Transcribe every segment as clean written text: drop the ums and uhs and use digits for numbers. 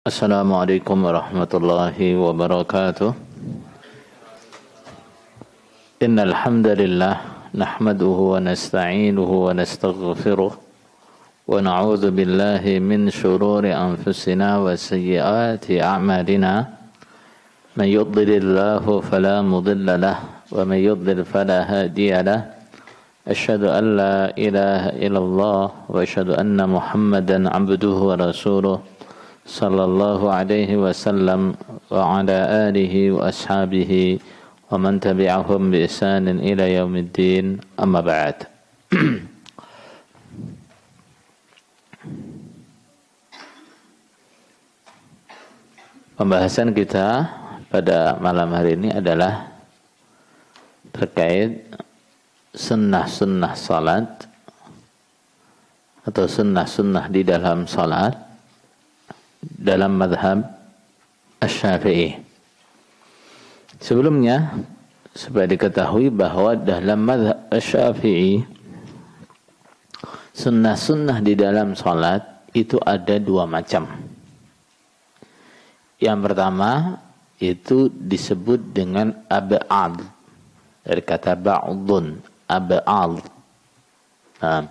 Assalamualaikum warahmatullahi wabarakatuh. Innal hamdalillah nahmaduhu wa nasta'inuhu wa nastaghfiruh wa na'udzu billahi min shururi anfusina wa sayyiati a'malina. Man yudlilillahu fala mudilla lahu wa man yudlil fala hadiya lahu. Asyhadu an la ilaha illallah wa asyhadu anna Muhammadan 'abduhu wa rasuluh. Sallallahu alaihi wasallam wa ala alihi wa ashabihi wa man tabi'ahum bi ihsanin ila yaumiddin, amma ba'd. Pembahasan kita pada malam hari ini adalah terkait sunnah-sunnah salat atau sunnah-sunnah di dalam salat dalam madhab Asy-Syafi'i. Sebelumnya, supaya diketahui bahwa dalam madhab Asy-Syafi'i, sunnah-sunnah di dalam salat itu ada dua macam. Yang pertama, itu disebut dengan ab'ad. Dari kata ba'udun, ab'ad. Nah,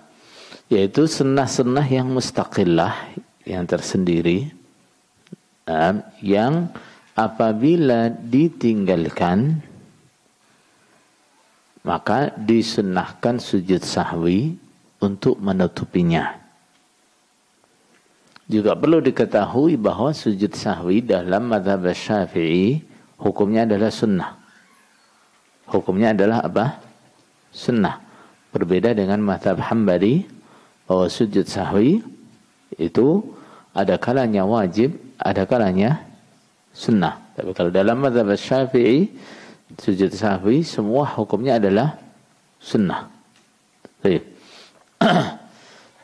yaitu sunnah-sunnah yang mustaqillah, yang tersendiri, yang apabila ditinggalkan maka disunnahkan sujud sahwi untuk menutupinya. Juga perlu diketahui bahwa sujud sahwi dalam mazhab Syafi'i hukumnya adalah sunnah. Hukumnya adalah apa? Sunnah. Berbeda dengan mazhab Hambali bahwa sujud sahwi itu ada kalanya wajib, ada kalanya sunnah. Tapi kalau dalam mazhab Syafi'i, sujud sahwi semua hukumnya adalah sunnah.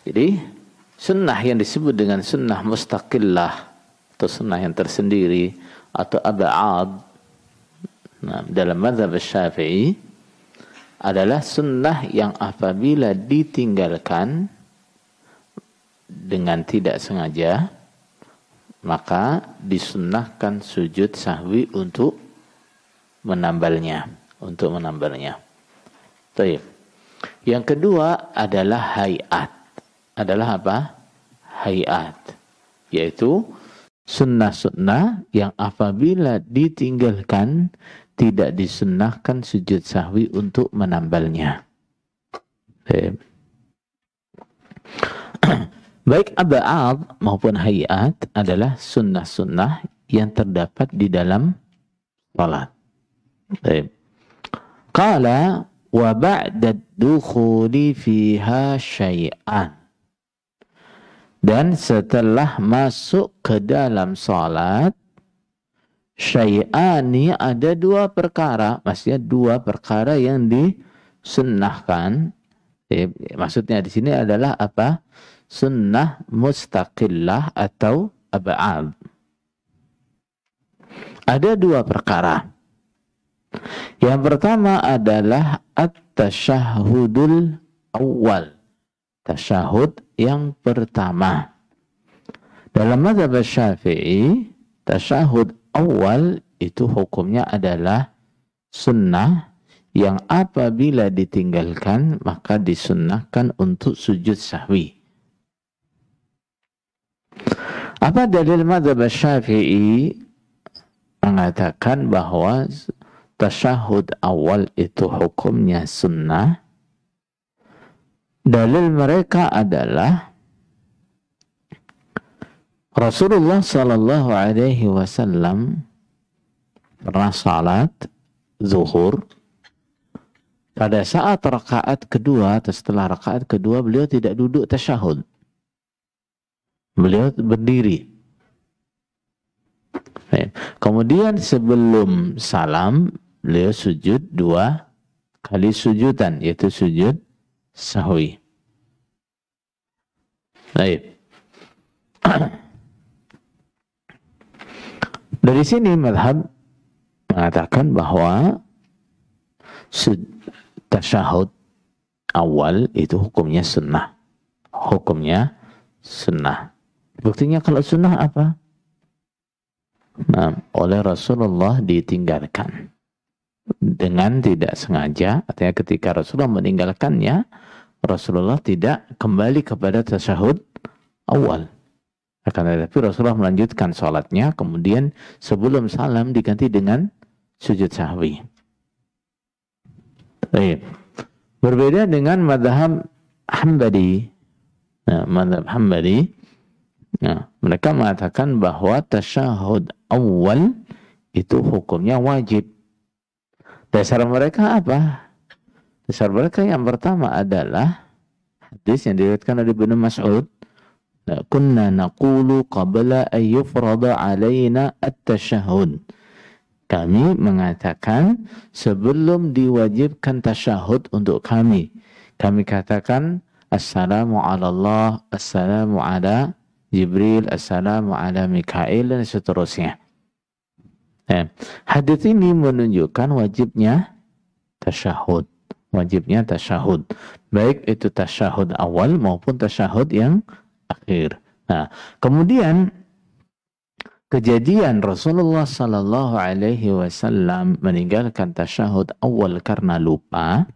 Jadi sunnah yang disebut dengan sunnah mustaqillah atau sunnah yang tersendiri atau ab'ad, dalam mazhab Syafi'i adalah sunnah yang apabila ditinggalkan dengan tidak sengaja maka disunnahkan sujud sahwi untuk menambalnya, Baik. Yang kedua adalah hayat. Adalah apa? Hayat. Yaitu sunnah-sunnah yang apabila ditinggalkan tidak disunnahkan sujud sahwi untuk menambalnya. Baik. Baik ab'ad maupun hayat adalah sunnah-sunnah yang terdapat di dalam salat. Qala wa ba'da dukhuli fiha syai'an. Dan setelah masuk ke dalam salat, syai'ani ada dua perkara. Maksudnya dua perkara yang disunnahkan. Maksudnya di sini adalah apa? Sunnah mustaqillah atau ab'ad. Ada dua perkara. Yang pertama adalah at-tasyahhudul awal. Tasyahud yang pertama. Dalam mazhab Syafi'i, tasyahud awal itu hukumnya adalah sunnah yang apabila ditinggalkan maka disunnahkan untuk sujud sahwi. Apa dalil mazhab Syafi'i mengatakan bahwa tasyahud awal itu hukumnya sunnah? Dalil mereka adalah Rasulullah sallallahu alaihi wasallam pernah salat zuhur. Pada saat rakaat kedua atau setelah rakaat kedua beliau tidak duduk tasyahud. Beliau berdiri. Kemudian sebelum salam beliau sujud dua kali sujudan, yaitu sujud sahwi. Baik. Dari sini mazhab mengatakan bahwa tasyahud awal itu hukumnya sunnah. Hukumnya sunnah. Buktinya kalau sunnah apa? Nah, oleh Rasulullah ditinggalkan dengan tidak sengaja. Artinya ketika Rasulullah meninggalkannya, Rasulullah tidak kembali kepada tasyahud awal. Akan tetapi Rasulullah melanjutkan sholatnya, kemudian sebelum salam diganti dengan sujud sahwi. Baik. Berbeda dengan madhab Hambali. Nah, madhab Hambali, nah, mereka mengatakan bahwa tasyahud awal itu hukumnya wajib. Dasar mereka apa? Dasar mereka yang pertama adalah hadis yang diriwayatkan oleh Ibnu Mas'ud, kunna naqulu qabla an yufrada alaina at-tasyahud. Kami mengatakan sebelum diwajibkan tasyahud untuk kami katakan assalamu ala Allah, assalamu ala Jibril, assalamu ala Mikail, dan seterusnya. Nah, hadis ini menunjukkan wajibnya tasyahud. Wajibnya tasyahud. Baik itu tasyahud awal maupun tasyahud yang akhir. Nah, kemudian kejadian Rasulullah sallallahu alaihi wasallam meninggalkan tasyahud awal karena lupa.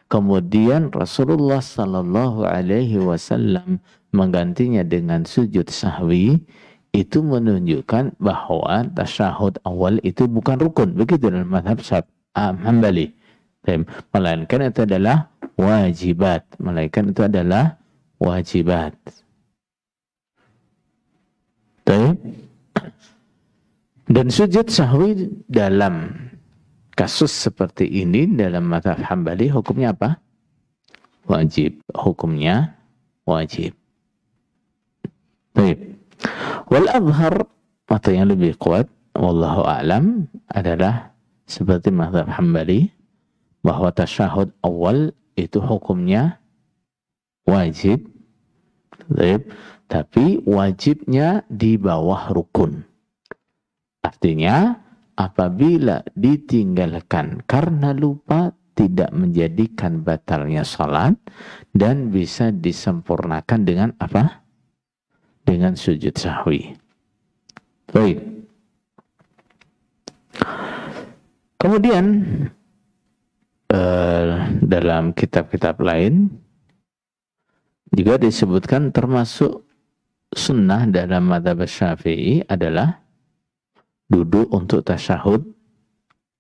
Kemudian Rasulullah sallallahu alaihi wasallam menggantinya dengan sujud sahwi. Itu menunjukkan bahwa tasyahud awal itu bukan rukun. Begitu dalam mazhab Hambali. Melainkan itu adalah wajibat. Melainkan itu adalah wajibat. Dan sujud sahwi dalam kasus seperti ini dalam mazhab Hambali hukumnya apa? Wajib. Hukumnya wajib. Baik. Wal azhar, atau yang lebih kuat, wallahu a'lam, adalah seperti mazhab Hambali bahwa tasyahud awal itu hukumnya wajib. Baik. Tapi wajibnya di bawah rukun. Artinya apabila ditinggalkan karena lupa tidak menjadikan batalnya salat dan bisa disempurnakan dengan apa? Dengan sujud sahwi. Baik. Kemudian dalam kitab-kitab lain juga disebutkan termasuk sunnah dalam mazhab Syafi'i adalah duduk untuk tasyahud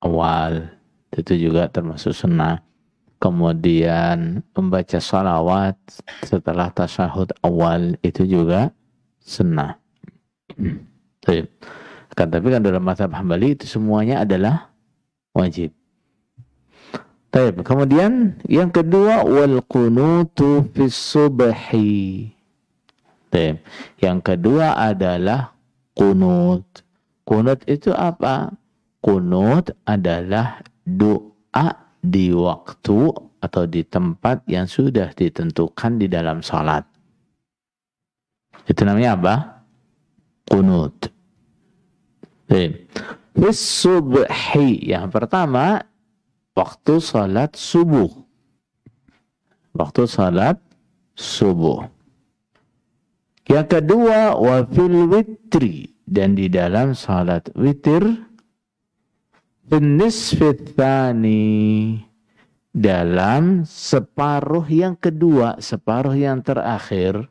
awal. Itu juga termasuk sunnah. Kemudian membaca salawat setelah tasyahud awal itu juga sunnah. Tapi kan dalam mazhab Hambali itu semuanya adalah wajib. Kemudian yang kedua, wal qunutu fis subhi. Yang kedua adalah kunut. Kunut itu apa? Kunut adalah doa di waktu atau di tempat yang sudah ditentukan di dalam salat. Itu namanya apa? Kunut. Fis subhi. Yang pertama, waktu salat subuh. Waktu salat subuh. Yang kedua, wa fil witri. Dan di dalam salat witir. Fin nisfit tsani. Dalam separuh yang kedua, separuh yang terakhir.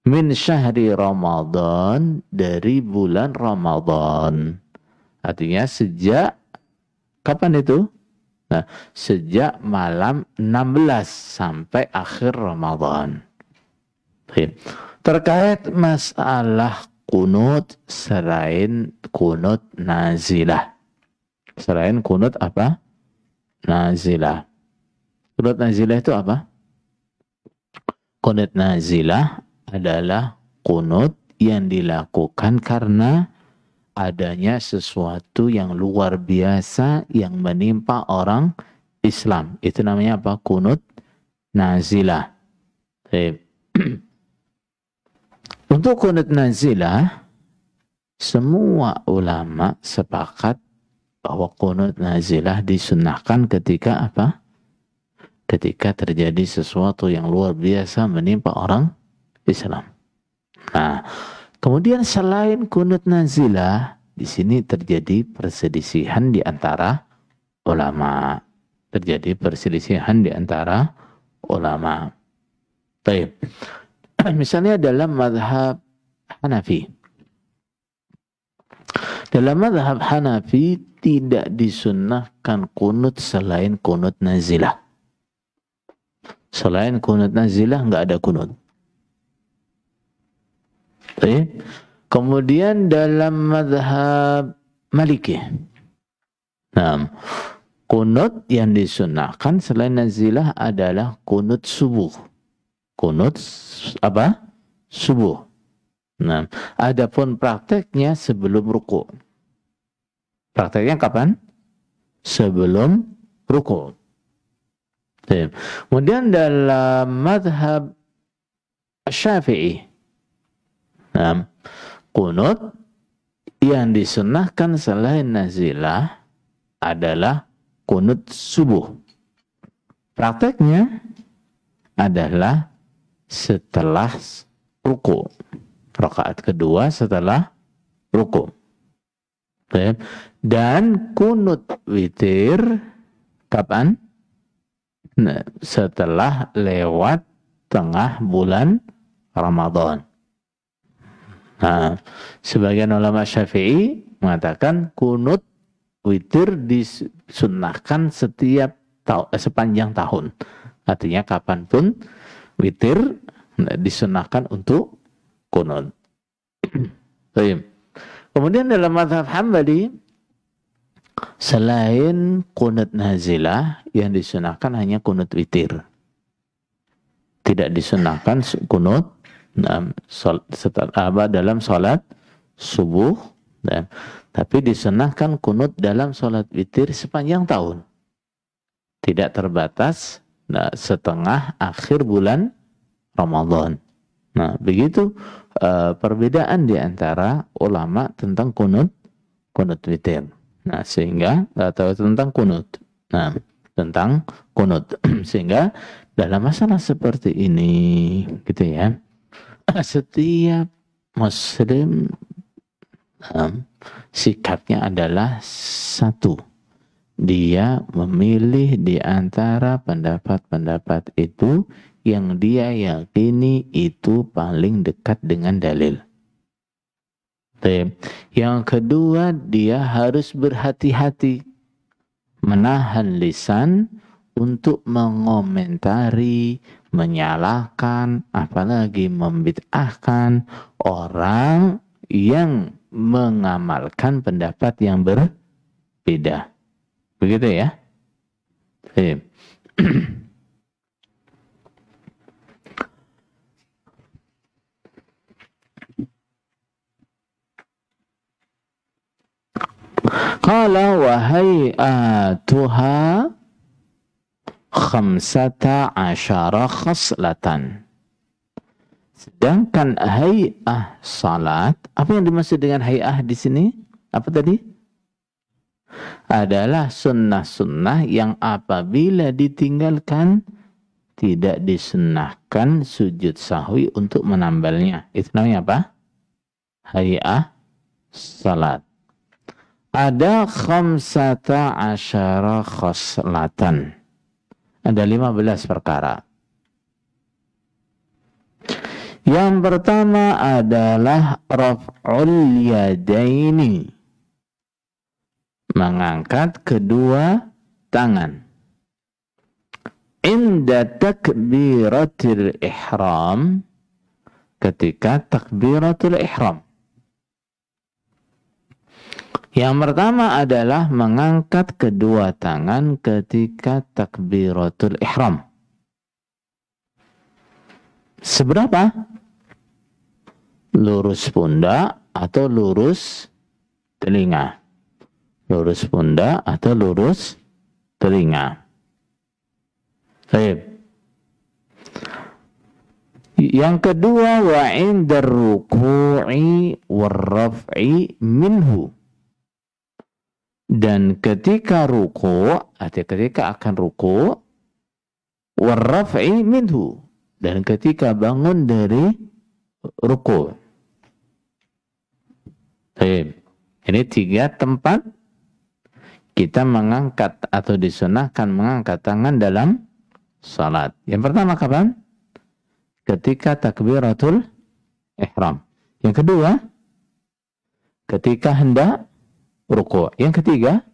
Min syahri Ramadan, dari bulan Ramadan. Artinya sejak kapan itu? Nah, sejak malam 16 sampai akhir Ramadan. Terkait masalah kunut selain kunut nazilah. Selain kunut apa? Nazilah. Kunut nazilah itu apa? Kunut nazilah adalah kunut yang dilakukan karena adanya sesuatu yang luar biasa yang menimpa orang Islam. Itu namanya apa? Kunut nazilah. Untuk kunut nazilah, semua ulama sepakat bahwa kunut nazilah disunnahkan ketika apa? Ketika terjadi sesuatu yang luar biasa menimpa orang Islam. Nah, kemudian selain kunut nazilah, di sini terjadi perselisihan di antara ulama. Terjadi perselisihan di antara ulama. Baik. Misalnya dalam mazhab Hanafi. Dalam mazhab Hanafi tidak disunnahkan kunut selain kunut nazilah. Selain kunut nazilah nggak ada kunut. Baik. Kemudian dalam mazhab Maliki. Nah, kunut yang disunnahkan selain nazilah adalah kunut subuh. Kunut apa? Subuh. Nah, adapun prakteknya sebelum ruku. Prakteknya kapan? Sebelum ruku. Kemudian dalam mazhab Syafi'i, nah, kunut yang disunnahkan selain nazilah adalah kunut subuh. Prakteknya adalah setelah ruku. Rakaat kedua setelah ruku. Dan kunut witir kapan? Nah, setelah lewat tengah bulan Ramadan. Nah, sebagian ulama Syafi'i mengatakan kunut witir disunnahkan sepanjang tahun. Artinya kapanpun witir disunnahkan untuk kunut. Kemudian dalam mazhab Hambali, selain kunut nazilah, yang disunahkan hanya kunut witir. Tidak disunahkan kunut dalam sholat subuh, tapi disunahkan kunut dalam sholat witir sepanjang tahun. Tidak terbatas setengah akhir bulan Ramadan. Nah, begitu perbedaan di antara ulama tentang kunut witir. Nah, sehingga atau tentang kunut. Nah, tentang kunut. Sehingga dalam masalah seperti ini, gitu ya, setiap muslim sikapnya adalah satu. Dia memilih di antara pendapat-pendapat itu yang dia yakini itu paling dekat dengan dalil. Yang kedua, dia harus berhati-hati menahan lisan untuk mengomentari, menyalahkan, apalagi membid'ahkan orang yang mengamalkan pendapat yang berbeda. Begitu ya? Qala wa hay'atuha 15 khaslatan. Sedangkan hay'ah salat, apa yang dimaksud dengan hay'ah di sini? Apa tadi? Adalah sunnah-sunnah yang apabila ditinggalkan tidak disunnahkan sujud sahwi untuk menambalnya. Itu namanya apa? Hay'ah salat. Ada 15 khoslatan. Ada 15 perkara. Yang pertama adalah raf'ul yadaini. Mengangkat kedua tangan. Inda takbiratul ihram. Ketika takbiratul ihram. Yang pertama adalah mengangkat kedua tangan ketika takbiratul ihram. Seberapa? Lurus pundak atau lurus telinga. Lurus pundak atau lurus telinga. Baik. Yang kedua, wa indar ruku'i warraf'i minhu. Dan ketika ruku, artinya ketika akan ruku, warraf'i minhu, dan ketika bangun dari ruku. Ini 3 tempat kita mengangkat atau disunahkan mengangkat tangan dalam salat. Yang pertama kapan? Ketika takbiratul ihram. Yang kedua, ketika hendak ruku'. Yang ketiga,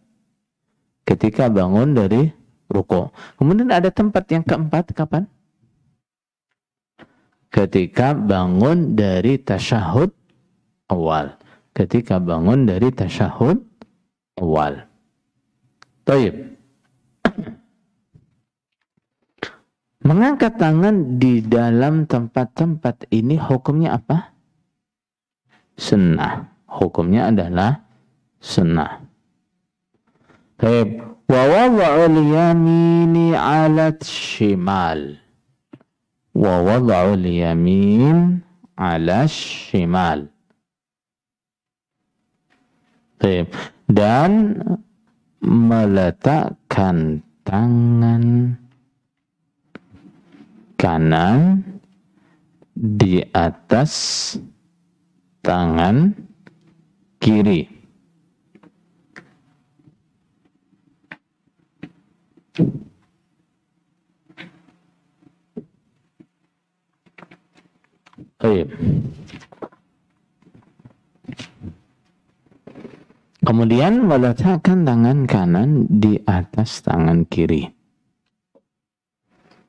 ketika bangun dari ruku'. Kemudian ada tempat yang keempat kapan? Ketika bangun dari tasyahud awal. Ketika bangun dari tasyahud awal. Taib. Mengangkat tangan di dalam tempat-tempat ini hukumnya apa? Sunnah. Hukumnya adalah sunnah. Taib. Wa wada'ul yamini 'ala shimal. Wa wada'ul yamin 'ala shimal. Taib. Dan meletakkan tangan kanan di atas tangan kiri. Baik. Kemudian meletakkan tangan kanan di atas tangan kiri.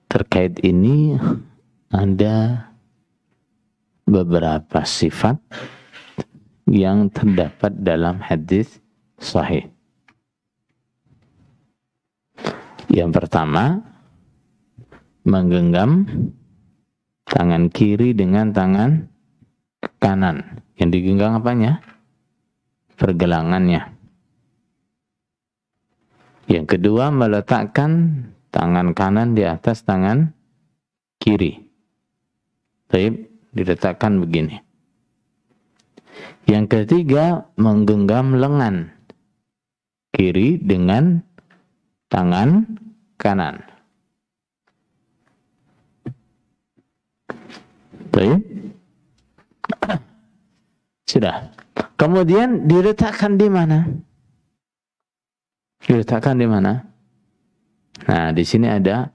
Terkait ini ada beberapa sifat yang terdapat dalam hadis sahih. Yang pertama, menggenggam tangan kiri dengan tangan kanan. Yang digenggam apanya? Pergelangannya. Yang kedua, meletakkan tangan kanan di atas tangan kiri. Baik, diletakkan begini. Yang ketiga, menggenggam lengan kiri dengan tangan kanan. Baik. Sudah. Kemudian diletakkan di mana? Diletakkan di mana? Nah, di sini ada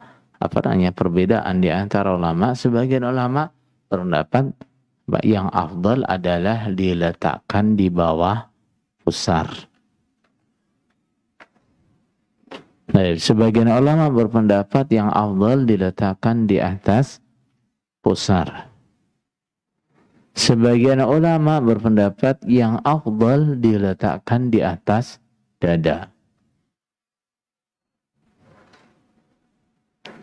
perbedaan di antara ulama. Sebagian ulama berpendapat yang afdal adalah diletakkan di bawah pusar. Nah, sebagian ulama berpendapat yang afdal diletakkan di atas pusar. Sebagian ulama berpendapat yang afdal diletakkan di atas dada.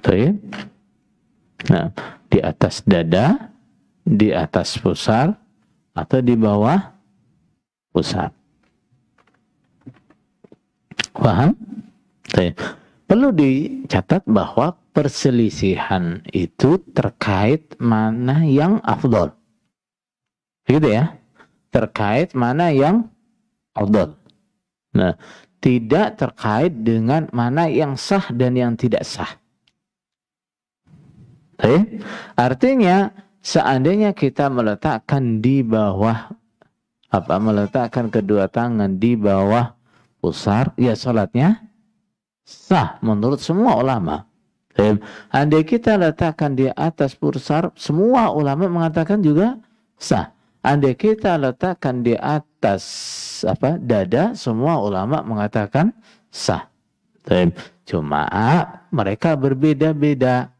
Baik. Nah, di atas dada, di atas pusar, atau di bawah pusar. Paham? Baik. Perlu dicatat bahwa perselisihan itu terkait mana yang afdal. Begitu ya? Terkait mana yang afdal. Nah, tidak terkait dengan mana yang sah dan yang tidak sah. Baik? Artinya, seandainya kita meletakkan di bawah, meletakkan kedua tangan di bawah pusar, ya sholatnya sah menurut semua ulama. Baik? Andai kita letakkan di atas pusar, semua ulama mengatakan juga sah. Andai kita letakkan di atas dada, semua ulama mengatakan sah. Baik? Cuma mereka berbeda-beda.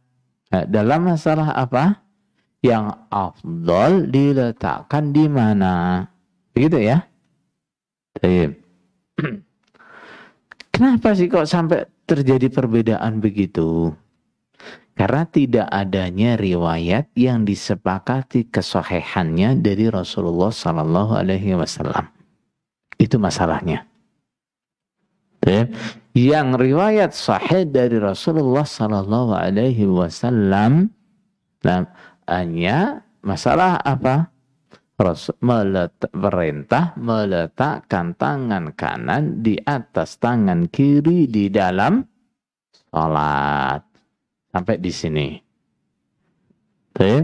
Nah, dalam masalah apa? Yang afdal diletakkan di mana? Begitu ya? Baik. Kenapa sih kok sampai terjadi perbedaan begitu? Karena tidak adanya riwayat yang disepakati kesahihannya dari Rasulullah Sallallahu Alaihi Wasallam. Itu masalahnya. Yang riwayat sahih dari Rasulullah Sallallahu Alaihi Wasallam, hanya masalah apa? Perintah meletakkan tangan kanan di atas tangan kiri di dalam salat. Sampai di sini.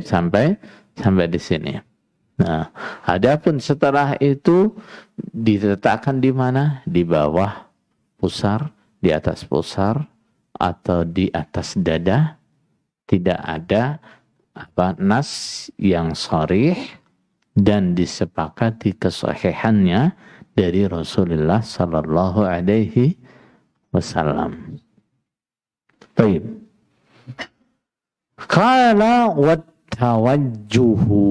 Sampai di sini. Nah, adapun setelah itu diletakkan di mana? Di bawah pusar, di atas pusar, atau di atas dada. Tidak ada nas yang sharih dan disepakati kesahihannya dari Rasulullah sallallahu alaihi wasallam. Baik. Qala wat tawajjuhu,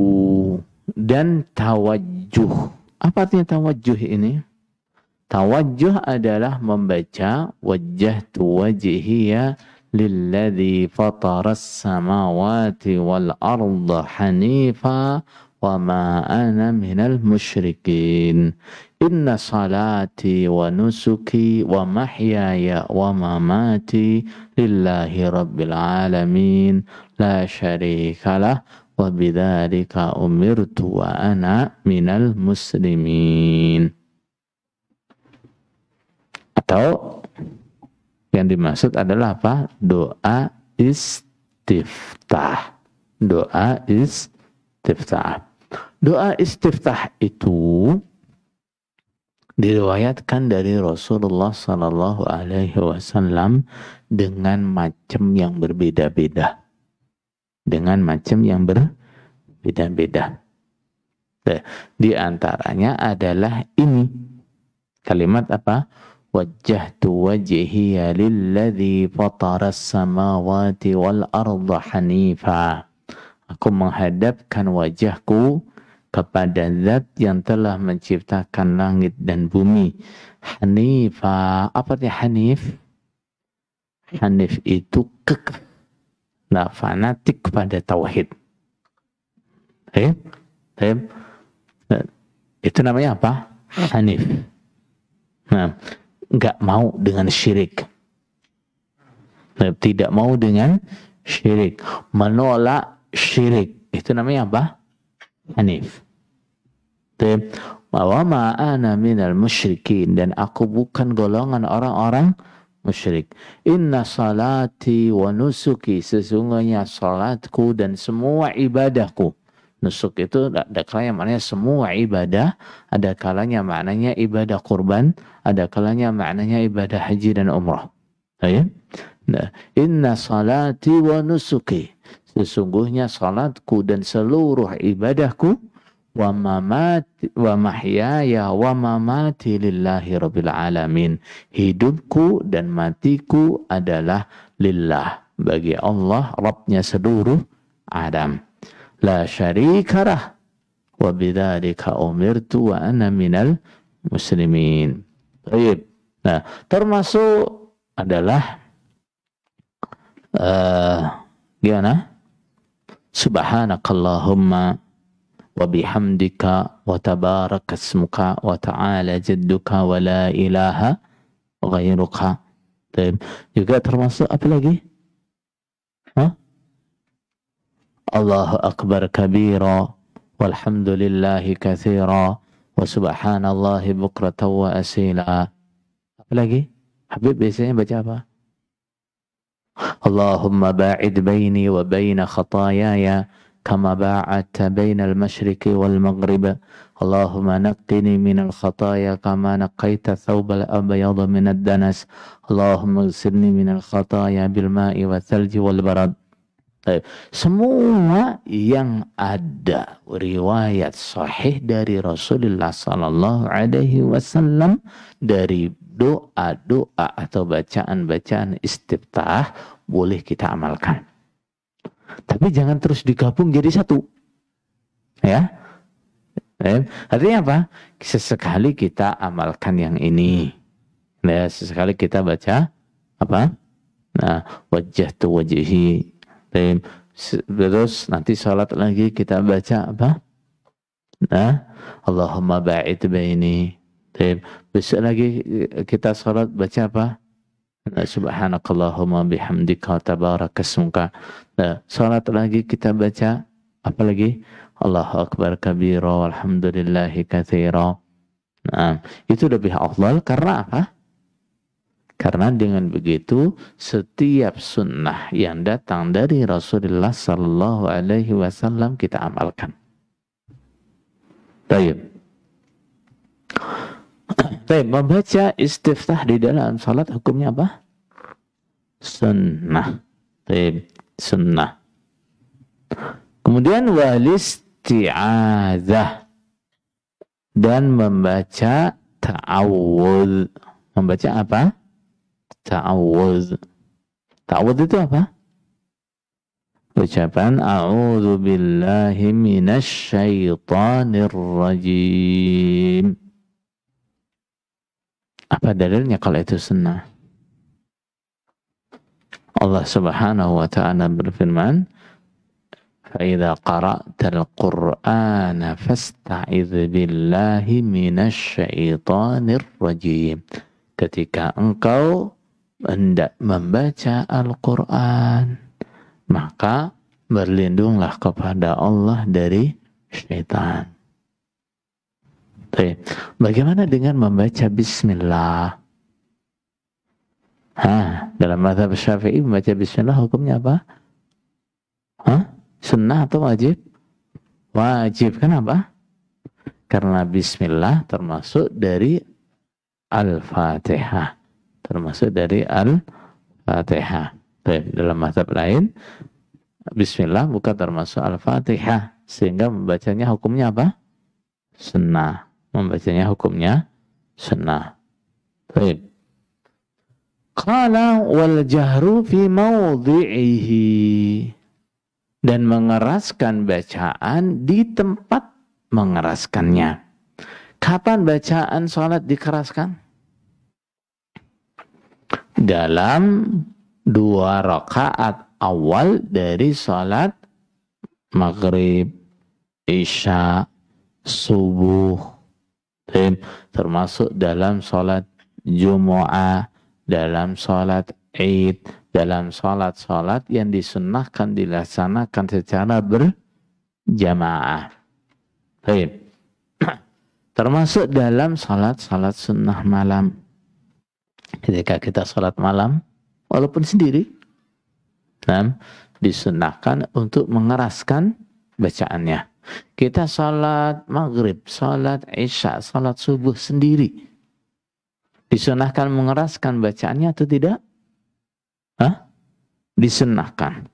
dan tawajjuh. Apa artinya tawajjuh ini? Tawajjuh adalah membaca wajjahtu wajhiya lilladzi fataras samawati wal arda hanifa wa ma ana minal musyrikin. Inna salati wa nusuki wa mahyaya wa mamati lillahi rabbil alamin la syarikalah wa bidzalika umirtu wa ana minal muslimin. Atau yang dimaksud adalah apa? Doa istiftah. Doa istiftah. Doa istiftah itu diriwayatkan dari Rasulullah sallallahu alaihi wasallam dengan macam yang berbeda-beda. Dengan macam yang berbeda-beda. Di antaranya adalah ini. Kalimat apa? Wajjahtu wajhiya lilladzi fataras samawati wal arda hanifa. Aku menghadapkan wajahku kepada zat yang telah menciptakan langit dan bumi. Hanifa. Apa artinya hanif? Hanif itu kekeh. Nah, fanatik kepada tauhid. Itu namanya apa? Hanif. Nah, enggak mau dengan syirik. Tidak mau dengan syirik. Menolak syirik. Itu namanya apa? Hanif. Wa ma ana minal musyrikin, dan aku bukan golongan orang-orang musyrik. Inna salati wa nusuki, sesungguhnya salatku dan semua ibadahku. Nusuk itu ada kalanya maknanya semua ibadah, ada kalanya maknanya ibadah kurban, ada kalanya maknanya ibadah haji dan umrah. Nah, inna salati wa nusuki, sesungguhnya salatku dan seluruh ibadahku, wa mamati wa mahyaya wa mamati lillahi rabbil alamin, hidupku dan matiku adalah lillah, bagi Allah Rabbnya seluruh alam. La syarikalah wa bidzalika umirtu wa ana minal muslimin. Baik. Nah, termasuk adalah gimana? Subhanakallahumma wa bihamdika wa tabarakasmuka wa ta'ala jadduka wa la ilaha ghairuka. Juga termasuk apa lagi? Allahu akbar kabira walhamdulillahi katsira wa subhanallahi bukratan wa asila. Apa lagi? Habib biasanya baca apa? Allahumma ba'id baini wa baina khataayaya kama ba'adta baina al-masyriqi wal maghrib. Allahumma naqqini minal khataaya kama naqqaita thawbal abyada minad danas. Allahumma ighsilni minal khataaya bil ma'i wa thalji wal barad. Semua yang ada riwayat sahih dari Rasulullah sallallahu alaihi wasallam dari doa-doa atau bacaan-bacaan istiftah boleh kita amalkan. Tapi jangan terus digabung jadi satu. Ya. Artinya apa? Sesekali kita amalkan yang ini. Nah, sesekali kita baca apa? Nah, wajjahtu wajhi. Terus nanti salat lagi kita baca apa? Nah, Allahumma ba'id baini. Besok lagi kita salat baca apa? Nah, subhanakallahumma bihamdika tabarakasmuka. Nah, salat lagi kita baca apa lagi? Allahu akbar kabira walhamdulillahi katsira. Nah, itu lebih afdal karena apa? Karena dengan begitu setiap sunnah yang datang dari Rasulullah Sallallahu Alaihi Wasallam kita amalkan. Baik. Baik, membaca istiftah di dalam salat hukumnya apa? Sunnah. Baik, sunnah. Kemudian walisti'adzah, dan membaca ta'awudz. Membaca apa? Ta'awudz. Ta'awudz itu apa? Ucapan a'udzu billahi minasy syaithanir rajim. Apa dalilnya kalau itu sunnah? Allah Subhanahu wa ta'ala berfirman, فَإِذَا قَرَأْتَ الْقُرْآنَ فَاسْتَعِذْ بِاللَّهِ مِنَ الشَّيْطَانِ الرَّجِيمِ. Ketika engkau hendak membaca Al-Quran, maka berlindunglah kepada Allah dari syaitan. Bagaimana dengan membaca bismillah? Dalam mazhab Syafi'i membaca bismillah hukumnya apa? Sunnah atau wajib? Wajib. Kenapa? Karena bismillah termasuk dari Al-Fatihah. Termasuk dari Al-Fatihah. Dalam mazhab lain, bismillah bukan termasuk Al-Fatihah. Sehingga membacanya hukumnya apa? Sunnah. Membacanya hukumnya sunnah. Baik. Qala wal jahru fi mawdhi'ihi, dan mengeraskan bacaan di tempat mengeraskannya. Kapan bacaan sholat dikeraskan? Dalam 2 rakaat awal dari sholat maghrib, isya, subuh. Termasuk dalam sholat Jumu'ah, dalam sholat Id, dalam sholat-sholat yang disunnahkan dilaksanakan secara berjamaah. Termasuk dalam sholat-sholat sunnah malam. Ketika kita sholat malam, walaupun sendiri, disunnahkan untuk mengeraskan bacaannya. Kita sholat maghrib, sholat isya, sholat subuh sendiri, disunnahkan mengeraskan bacaannya atau tidak? Disunnahkan.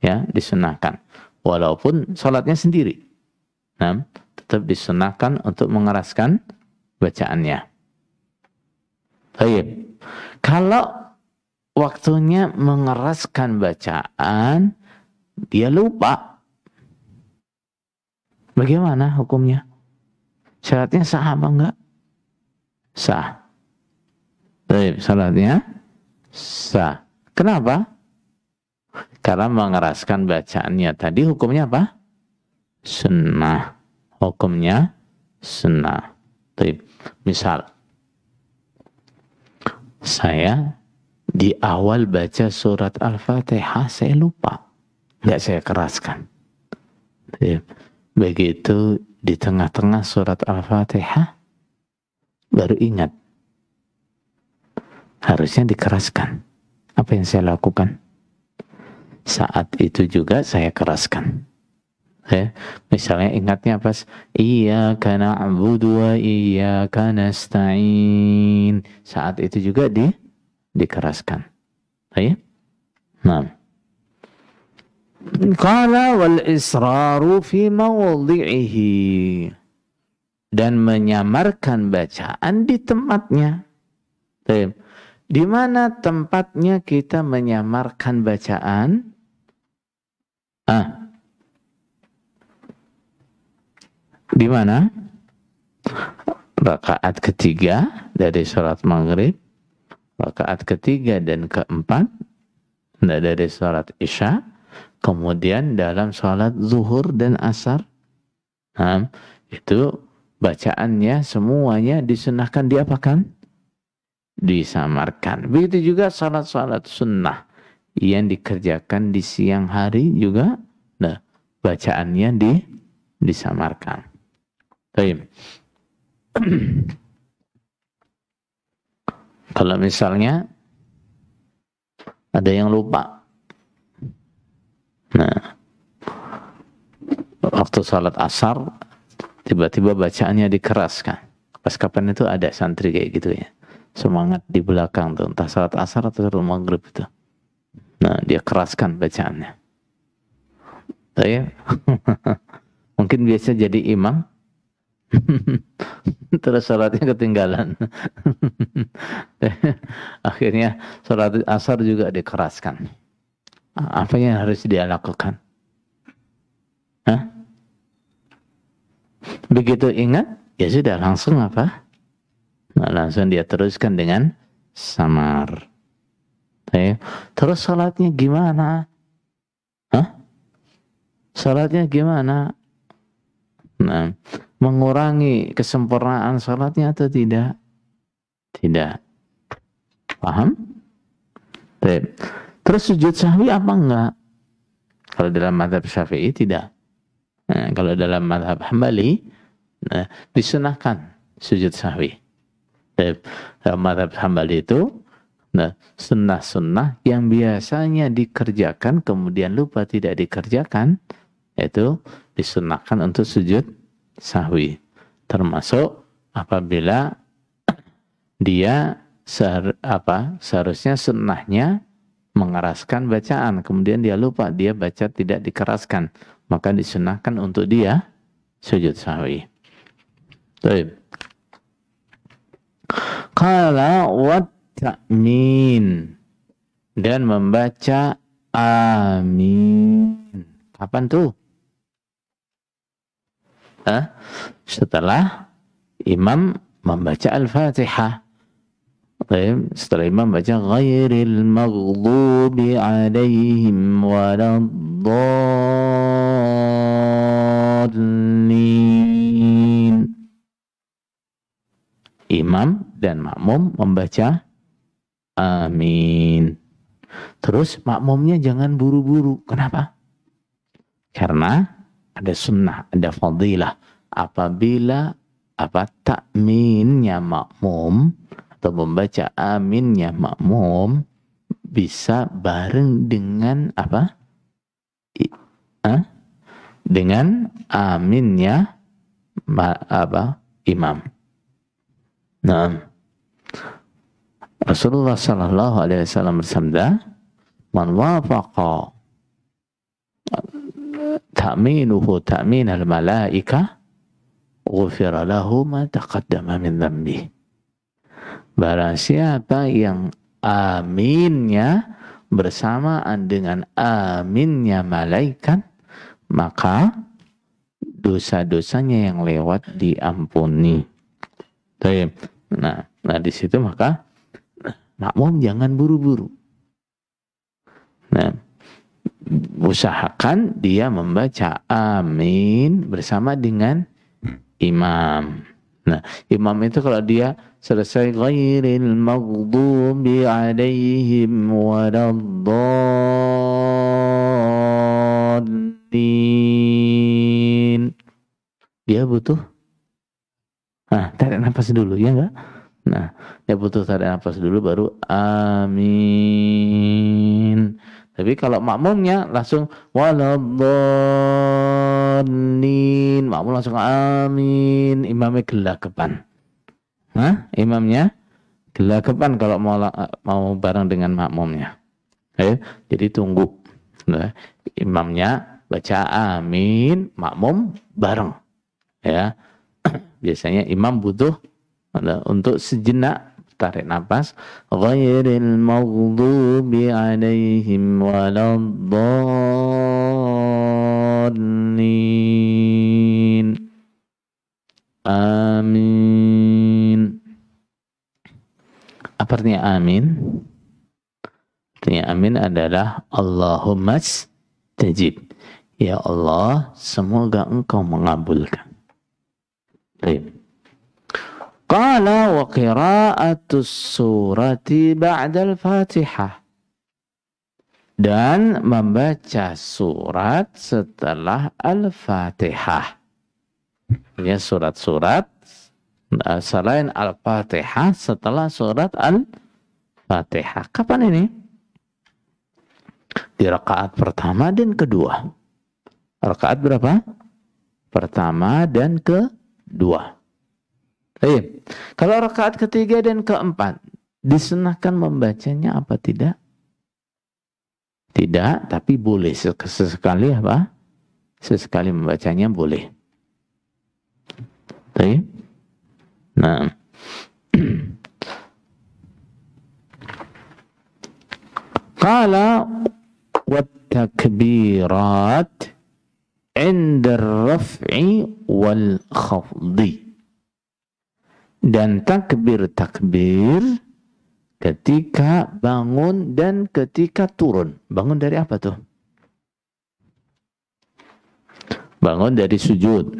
Ya, disunnahkan. Walaupun sholatnya sendiri. Tetap disunnahkan untuk mengeraskan bacaannya. Baik. Kalau waktunya mengeraskan bacaan, dia lupa, bagaimana hukumnya? Syaratnya sah apa enggak? Sah. Baik, syaratnya sah. Kenapa? Karena mengeraskan bacaannya tadi hukumnya apa? Sunnah. Hukumnya sunnah. Baik. Misal, saya di awal baca surat Al-Fatihah saya lupa, nggak saya keraskan. Begitu di tengah-tengah surat Al-Fatihah baru ingat, harusnya dikeraskan. Apa yang saya lakukan? Saat itu juga saya keraskan. Misalnya ingatnya pas iyyaka na'budu wa iyyaka nasta'in, saat itu juga dikeraskan. Qala wal israru fi mawdhi'ihi, dan menyamarkan bacaan di tempatnya. Di mana tempatnya kita menyamarkan bacaan? Di mana? Rakaat ketiga dari sholat maghrib, rakaat ketiga dan keempat dari sholat isya, kemudian dalam sholat zuhur dan asar. Itu bacaannya semuanya disunahkan diapakan? Disamarkan. Begitu juga sholat-sholat sunnah yang dikerjakan di siang hari juga, bacaannya disamarkan. Baik. Kalau misalnya ada yang lupa, waktu salat asar tiba-tiba bacaannya dikeraskan. Pas kapan itu ada santri kayak gitu ya. Semangat di belakang tuh, entah salat asar atau salat maghrib itu. Nah, dia keraskan bacaannya. Saya mungkin biasa jadi imam, terus salatnya ketinggalan. Akhirnya salat asar juga dikeraskan. Apa yang harus dia lakukan? Hah? Begitu ingat, ya sudah langsung apa? Nah, langsung dia teruskan dengan samar. Terus salatnya gimana? Hah? Salatnya gimana? Nah, mengurangi kesempurnaan salatnya atau tidak? Tidak. Paham? Terus sujud sahwi apa enggak? Kalau dalam mazhab Syafi'i tidak. Nah, kalau dalam mazhab Hambali, nah, disunahkan sujud sahwi. Dalam mazhab Hambali itu, nah, sunnah-sunnah yang biasanya dikerjakan kemudian lupa tidak dikerjakan, itu disunahkan untuk sujud sahwi. Termasuk apabila dia seharusnya sunnahnya mengeraskan bacaan, kemudian dia lupa, dia baca tidak dikeraskan, maka disunahkan untuk dia sujud sahwi. Baik. Qala wa ta'min, dan membaca amin. Kapan tuh? Setelah imam membaca Al-Fatihah. Setelah imam baca ghairil maghdubi alaihim waladdallin. Imam dan makmum membaca amin. Terus makmumnya jangan buru-buru. Kenapa? Karena ada sunnah, ada fadilah. Apabila takminnya makmum atau membaca aminnya makmum bisa bareng dengan dengan aminnya imam. Nah, Rasulullah sallallahu alaihi wasallam bersabda, "Man wafaqa ta'minuhu ta'min al-malaika, ghufira lahu ma taqaddama min dhanbi." Barang siapa yang aminnya bersamaan dengan aminnya malaikat, maka dosa-dosanya yang lewat diampuni. Nah, di situ maka makmum jangan buru-buru. Nah, usahakan dia membaca amin bersama dengan imam. Nah, imam itu kalau dia selesai ghairil maghdubi alaihim waladdallin, dia butuh tarik nafas dulu, ya enggak? Nah, dia butuh tarik nafas dulu baru amin. Tapi kalau makmumnya langsung waladdallin, makmum langsung amin, imamnya gelagapan. Imamnya gelagapan kalau mau bareng dengan makmumnya. Jadi tunggu. Nah, imamnya baca amin, makmum bareng. Ya. Biasanya imam butuh untuk sejenak tarik nafas, ghairil maghdubi alaihim waladdallin. Amin. Apa artinya amin? Artinya amin adalah Allahumma stajib. Ya Allah, semoga engkau mengabulkan. Baik. Qala wa qira'atus surati ba'dal Fatihah, dan membaca surat setelah Al-Fatihah. Ya, surat-surat selain Al-Fatihah setelah surat Al-Fatihah. Kapan ini? Di rakaat pertama dan kedua. Rakaat berapa? Pertama dan Baik. Kalau rakaat ketiga dan keempat, disunahkan membacanya apa tidak? Tidak, tapi boleh sesekali apa? Sesekali membacanya boleh. Baik. Nah. Qala wat-takbirat 'inda ar-raf'i wal khafdi. Dan takbir-takbir ketika bangun dan ketika turun. Bangun dari apa tuh? Bangun dari sujud.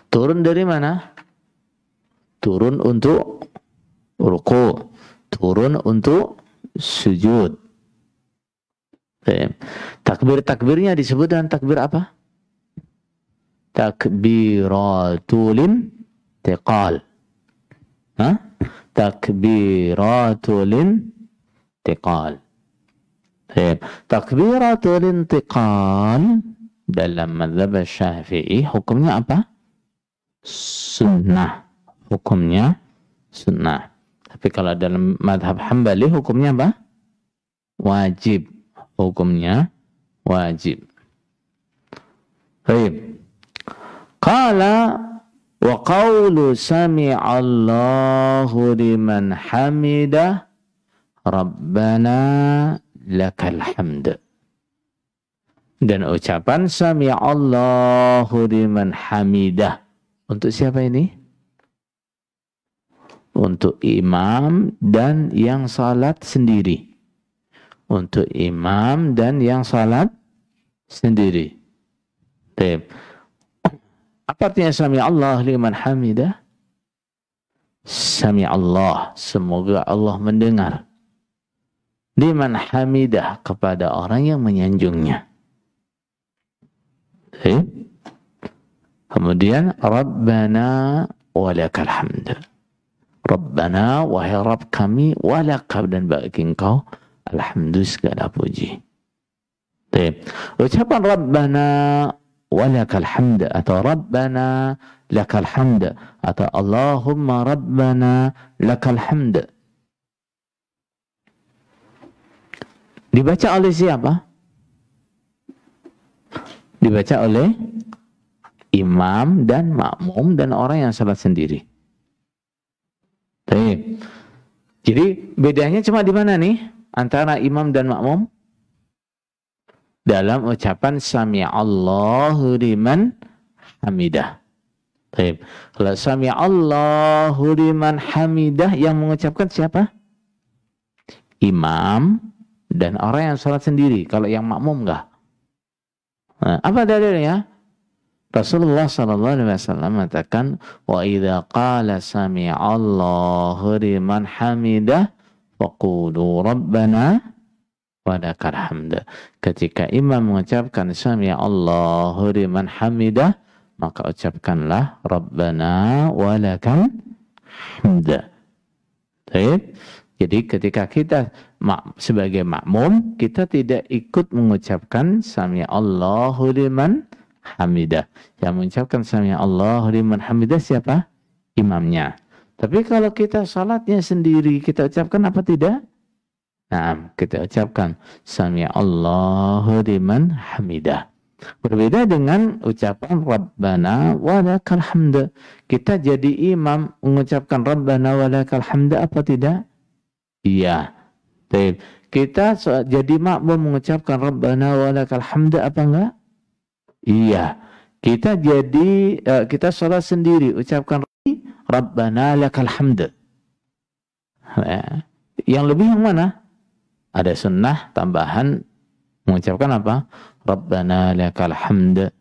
Turun dari mana? Turun untuk ruku. Turun untuk sujud. Takbir-takbirnya disebut dengan takbir apa? Takbiratul intiqal. Takbiratul intiqal. Takbiratul intiqal dalam mazhab Syafi'i hukumnya apa? Sunnah. Hukumnya sunnah. Tapi kalau dalam mazhab Hambali hukumnya apa? Wajib. Hukumnya wajib. Baik. Qala wa qawlu sami'allahu liman hamidah Rabbana lakal hamd. Dan ucapan sami'allahu liman hamidah. Untuk siapa ini? Untuk imam dan yang salat sendiri. Untuk imam dan yang salat sendiri. Baik. Apa artinya sami'allah liman hamidah? Sami'allah, semoga Allah mendengar. Liman hamidah, kepada orang yang menyanjungnya. Kemudian Rabbana walakal hamd. Rabbana, wahai Rabb kami, walakal, dan bagi engkau alhamdulillah segala puji. Ucapan Rabbana walakal hamd atau Rabbana lakal hamd atau Allahumma Rabbana lakal hamd dibaca oleh siapa? Dibaca oleh imam dan makmum dan orang yang salat sendiri. Jadi bedanya cuma di mana nih antara imam dan makmum? Dalam ucapan sami'allahu liman hamidah. Baik. Kalau sami'allahu liman hamidah yang mengucapkan siapa? Imam dan orang yang salat sendiri. Kalau yang makmum enggak. Nah, apa dalilnya? Rasulullah sallallahu alaihi wasallam mengatakan wa idza qala sami'allahu liman hamidah faqulu rabbana walakal hamd. Ketika imam mengucapkan sami'allahu liman hamidah, maka ucapkanlah Rabbana walakal hamd. Baik. Jadi ketika kita sebagai makmum, kita tidak ikut mengucapkan sami'allahu liman hamidah. Yang mengucapkan sami'allahu liman hamidah siapa? Imamnya. Tapi kalau kita salatnya sendiri, kita ucapkan apa tidak? Nah, kita ucapkan sami'allahu liman hamidah. Berbeda dengan ucapan Rabbana walakal hamd. Kita jadi imam mengucapkan Rabbana walakal hamd apa tidak? Iya. Baik. Kita jadi makmum mengucapkan Rabbana walakal hamd apa enggak? Iya. Kita jadi kita salat sendiri ucapkan Rabbana lakal hamd. Yang lebih yang mana? Ada sunnah tambahan mengucapkan apa? Rabbana lakal hamd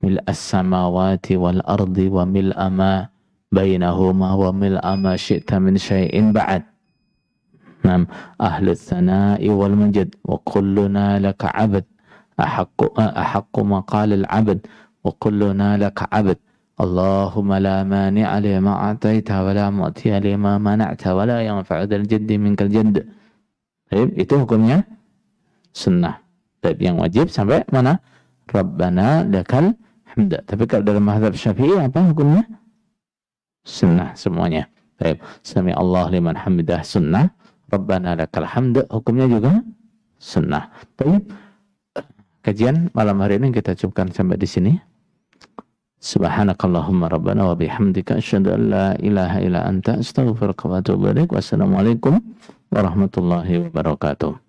mil'as samawati wal ardi wa mil'a ma bainahuma wa mil'a ma syi'ta min syai'in ba'd. Nam ahlus sana'i wal majid wa kulluna laka 'abd ahaqqu ma qala al 'abd wa kulluna laka 'abd. Allahumma la mani'a lima a'taita wa la mu'tiya lima mana'ta wa la yanfa'u dzal jaddi minkal jadd. Itu hukumnya sunnah. Tapi yang wajib sampai mana? Rabbana lakal hamd. Tapi kalau dalam mazhab Syafi'i apa hukumnya? Sunnah semuanya. Baik, sami Allah liman hamidah sunnah, Rabbana lakal hamd hukumnya juga sunnah. Baik. Kajian malam hari ini kita cukupkan sampai di sini. Subhanakallahumma rabbana wa bihamdika asyhadu an la ilaha illa anta astaghfiruka wa atubu ilaik. Wassalamualaikum warahmatullahi wabarakatuh.